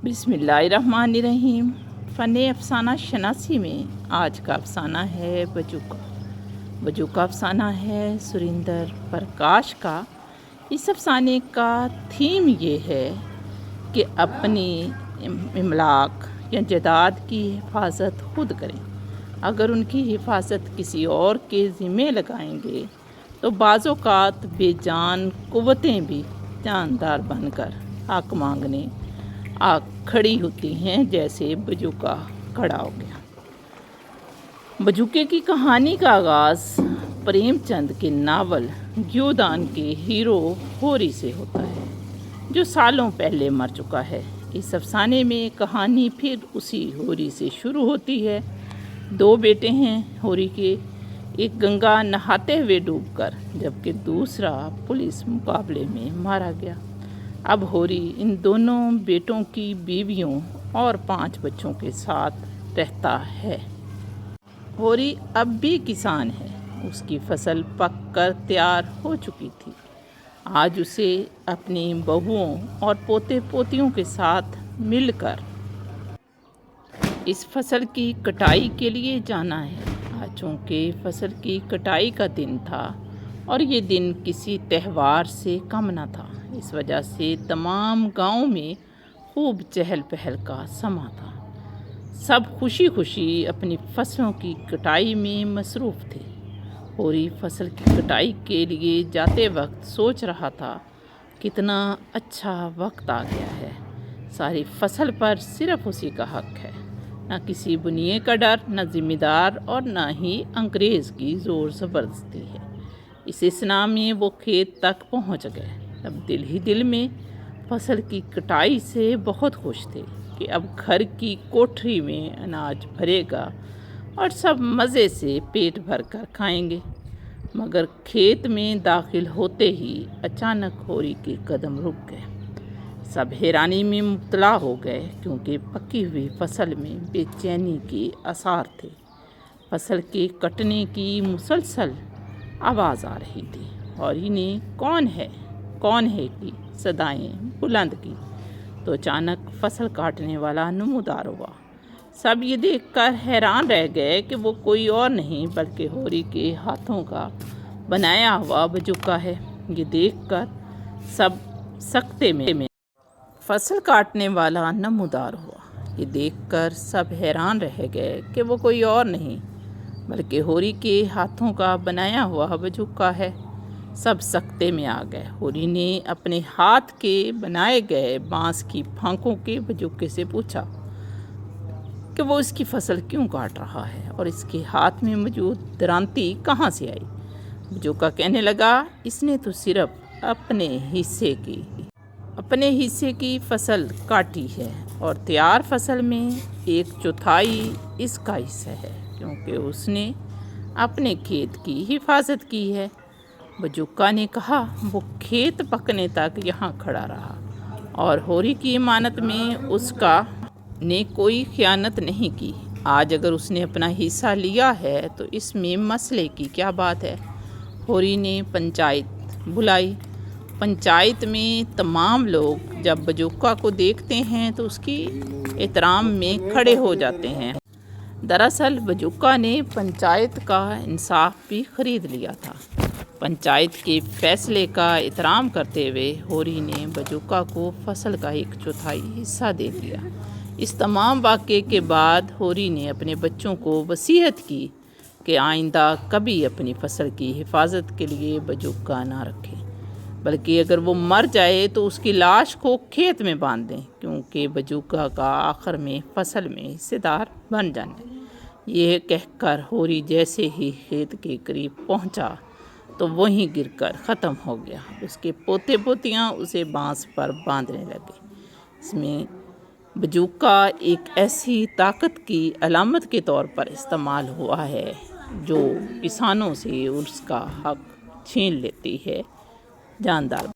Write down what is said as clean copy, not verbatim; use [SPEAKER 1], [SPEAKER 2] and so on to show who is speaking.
[SPEAKER 1] बिस्मिल्लाहिर्रहमानिर्रहीम। फ़न अफ़साना शनासी में आज का अफ़साना है बजू का अफ़साना है सुरिंदर प्रकाश का। इस अफ़साने का थीम ये है कि अपनी इमलाक या जायदाद की हिफाजत खुद करें। अगर उनकी हिफाजत किसी और के ज़िम्मे लगाएंगे तो बाज़-औक़ात बेजान क़ुव्वतें भी जानदार बनकर हक़ मांगने आ खड़ी होती हैं, जैसे बजूका खड़ा हो गया। बजूके की कहानी का आगाज़ प्रेमचंद के नावल ज्योदान के हीरो होरी से होता है, जो सालों पहले मर चुका है। इस अफसाने में कहानी फिर उसी होरी से शुरू होती है। दो बेटे हैं होरी के, एक गंगा नहाते हुए डूबकर, जबकि दूसरा पुलिस मुकाबले में मारा गया। अब होरी इन दोनों बेटों की बीवियों और 5 बच्चों के साथ रहता है। होरी अब भी किसान है। उसकी फसल पक कर तैयार हो चुकी थी। आज उसे अपनी बहुओं और पोते पोतियों के साथ मिलकर इस फसल की कटाई के लिए जाना है। आज चूँकि फसल की कटाई का दिन था और ये दिन किसी त्यौहार से कम न था, इस वजह से तमाम गांव में खूब चहल पहल का समा था। सब खुशी खुशी अपनी फसलों की कटाई में मसरूफ़ थे। होरी फसल की कटाई के लिए जाते वक्त सोच रहा था, कितना अच्छा वक्त आ गया है। सारी फसल पर सिर्फ उसी का हक है। न किसी बुनिए का डर, न ज़िम्मेदार और न ही अंग्रेज़ की ज़ोर ज़बरदस्ती है। इस स्ना में वो खेत तक पहुंच गए। अब दिल ही दिल में फसल की कटाई से बहुत खुश थे कि अब घर की कोठरी में अनाज भरेगा और सब मज़े से पेट भर कर खाएंगे। मगर खेत में दाखिल होते ही अचानक होरी के कदम रुक गए। सब हैरानी में मुब्तला हो गए, क्योंकि पकी हुई फसल में बेचैनी के आसार थे। फसल के कटने की मुसलसल आवाज़ आ रही थी और इन्हें कौन है की सदाएं बुलंद की तो अचानक फसल काटने वाला नमूदार हुआ। सब ये देखकर हैरान रह गए कि वो कोई और नहीं बल्कि होरी के हाथों का बनाया हुआ बजूका है। ये देखकर सब सकते में फसल काटने वाला नमूदार हुआ। ये देखकर सब हैरान रह गए कि वो कोई और नहीं बल्कि होरी के हाथों का बनाया हुआ बजूका है। सब सकते में आ गए। होरी ने अपने हाथ के बनाए गए बांस की फांकों के बजूके से पूछा कि वो इसकी फसल क्यों काट रहा है और इसके हाथ में मौजूद दरांती कहाँ से आई। बजूका कहने लगा, इसने तो सिर्फ अपने हिस्से की फसल काटी है और तैयार फसल में 1/4 इसका हिस्सा है, क्योंकि उसने अपने खेत की हिफाजत की है। बजूका ने कहा, वो खेत पकने तक यहाँ खड़ा रहा और होरी की इमानत में उसका ने कोई ख़यानत नहीं की। आज अगर उसने अपना हिस्सा लिया है तो इसमें मसले की क्या बात है। होरी ने पंचायत बुलाई। पंचायत में तमाम लोग जब बजूका को देखते हैं तो उसकी एहतराम में खड़े हो जाते हैं। दरअसल बजूका ने पंचायत का इंसाफ भी ख़रीद लिया था। पंचायत के फैसले का एहतराम करते हुए होरी ने बजूका को फसल का 1/4 हिस्सा दे दिया। इस तमाम वाक़े के बाद होरी ने अपने बच्चों को वसीयत की कि आइंदा कभी अपनी फसल की हिफाजत के लिए बजूका ना रखें, बल्कि अगर वो मर जाए तो उसकी लाश को खेत में बांध दें, क्योंकि बजूका का आखिर में फसल में हिस्सेदार बन जाने। यह कहकर होरी जैसे ही खेत के करीब पहुंचा तो वहीं गिरकर ख़त्म हो गया। उसके पोते पोतियां उसे बांस पर बांधने लगे। इसमें बजूका एक ऐसी ताकत की अलामत के तौर पर इस्तेमाल हुआ है जो किसानों से उसका हक छीन लेती है। जानदार